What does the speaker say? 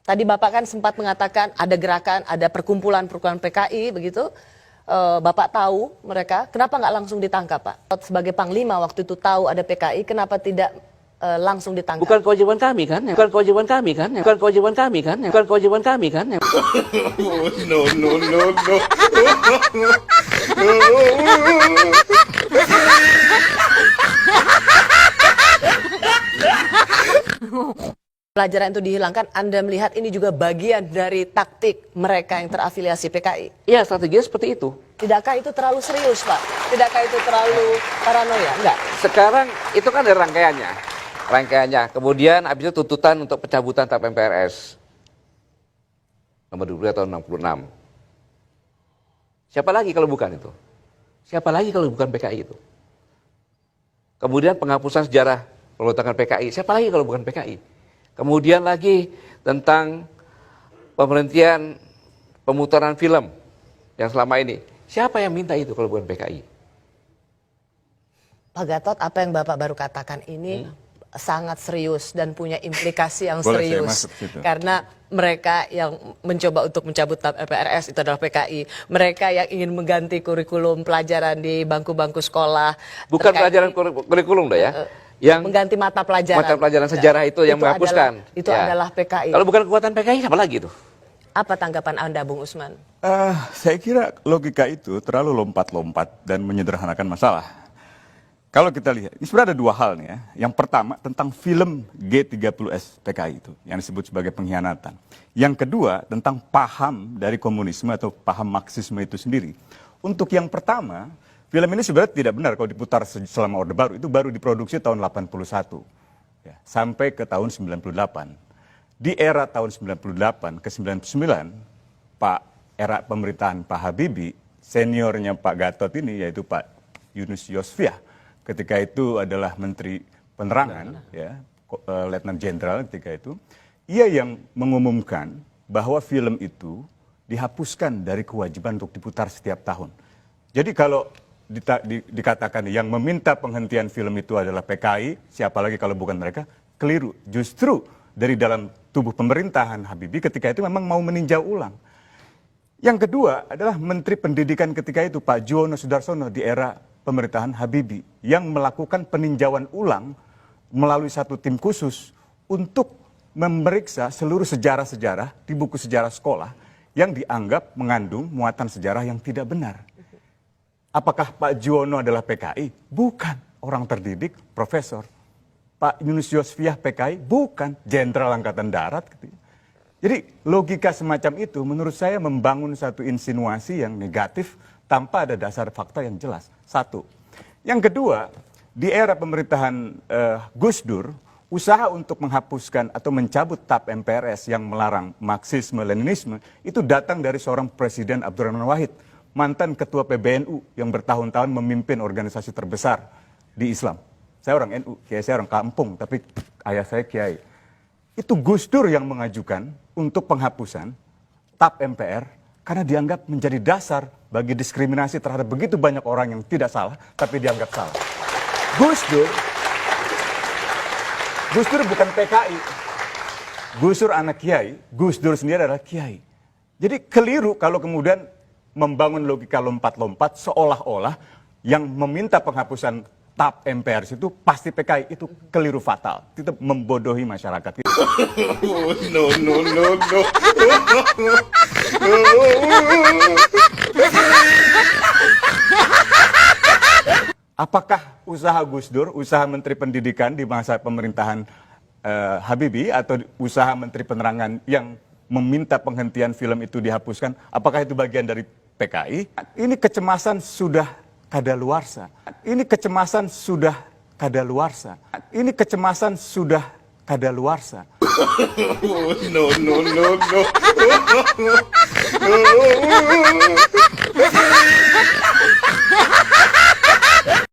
Tadi Bapak kan sempat mengatakan ada gerakan, ada perkumpulan-perkumpulan PKI begitu. Bapak tahu mereka, kenapa nggak langsung ditangkap, Pak? Sebagai Panglima waktu itu tahu ada PKI, kenapa tidak langsung ditangkap? Bukan kewajiban kami kan? Bukan kewajiban kami kan? Bukan kewajiban kami kan? Bukan kewajiban kami kan? No, no, no, no. Pelajaran itu dihilangkan, Anda melihat ini juga bagian dari taktik mereka yang terafiliasi PKI? Iya, strateginya seperti itu. Tidakkah itu terlalu serius, Pak? Tidakkah itu terlalu paranoia? Enggak. Sekarang itu kan ada rangkaiannya. Kemudian habis itu tuntutan untuk pencabutan TAP MPRS. Nomor 22 tahun 66. Siapa lagi kalau bukan itu? Siapa lagi kalau bukan PKI itu? Kemudian penghapusan sejarah pemberontakan PKI. Siapa lagi kalau bukan PKI? Kemudian lagi tentang pemberhentian pemutaran film yang selama ini. Siapa yang minta itu kalau bukan PKI? Pak Gatot, apa yang Bapak baru katakan ini sangat serius dan punya implikasi yang Boleh serius. saya masuk situ? Karena mereka yang mencoba untuk mencabut TAP MPRS itu adalah PKI. Mereka yang ingin mengganti kurikulum pelajaran di bangku-bangku sekolah. Bukan pelajaran kurikulum dah ya. Yang mengganti mata pelajaran sejarah itu yang menghapuskan. Itu adalah PKI. Kalau bukan kekuatan PKI, siapa lagi itu? Apa tanggapan Anda, Bung Usman? Saya kira logika itu terlalu lompat-lompat dan menyederhanakan masalah. Kalau kita lihat, ini sebenarnya ada dua hal nih ya. Yang pertama tentang film G30S PKI itu, yang disebut sebagai pengkhianatan. Yang kedua tentang paham dari komunisme atau paham Marxisme itu sendiri. Untuk yang pertama, film ini sebenarnya tidak benar kalau diputar selama Orde Baru. Itu baru diproduksi tahun 81 ya, sampai ke tahun 98. Di era tahun 98 ke 99, era pemerintahan Pak Habibie, seniornya Pak Gatot ini yaitu Pak Yunus Yosfiah, ketika itu adalah Menteri Penerangan, ya, Letnan Jenderal ketika itu, ia yang mengumumkan bahwa film itu dihapuskan dari kewajiban untuk diputar setiap tahun. Jadi kalau dikatakan yang meminta penghentian film itu adalah PKI, siapa lagi kalau bukan mereka, keliru. Justru dari dalam tubuh pemerintahan Habibie ketika itu memang mau meninjau ulang. Yang kedua adalah Menteri Pendidikan ketika itu Pak Juwono Sudarsono di era pemerintahan Habibie yang melakukan peninjauan ulang melalui satu tim khusus untuk memeriksa seluruh sejarah-sejarah di buku sejarah sekolah yang dianggap mengandung muatan sejarah yang tidak benar. Apakah Pak Juwono adalah PKI? Bukan. Orang terdidik, profesor. Pak Yunus Yosfiah PKI? Bukan. Jenderal Angkatan Darat. Jadi logika semacam itu menurut saya membangun satu insinuasi yang negatif tanpa ada dasar fakta yang jelas. Satu. Yang kedua, di era pemerintahan Gus Dur, usaha untuk menghapuskan atau mencabut TAP MPRS yang melarang Marxisme-Leninisme itu datang dari seorang Presiden Abdurrahman Wahid, mantan ketua PBNU yang bertahun-tahun memimpin organisasi terbesar di Islam. Saya orang NU, kiai saya orang kampung, tapi ayah saya kiai. Itu Gus Dur yang mengajukan untuk penghapusan TAP MPR karena dianggap menjadi dasar bagi diskriminasi terhadap begitu banyak orang yang tidak salah, tapi dianggap salah. Gus Dur bukan PKI. Gus Dur anak kiai, Gus Dur sendiri adalah kiai. Jadi keliru kalau kemudian membangun logika lompat-lompat seolah-olah yang meminta penghapusan TAP MPRS itu pasti PKI, itu keliru fatal. Itu membodohi masyarakat. No, no, no, no. Apakah usaha Gus Dur, usaha Menteri Pendidikan di masa pemerintahan Habibie atau usaha Menteri Penerangan yang meminta penghentian film itu dihapuskan, apakah itu bagian dari PKI? Ini kecemasan sudah kadaluarsa. Ini kecemasan sudah kadaluarsa. Ini kecemasan sudah kadaluarsa. No, no, no, no.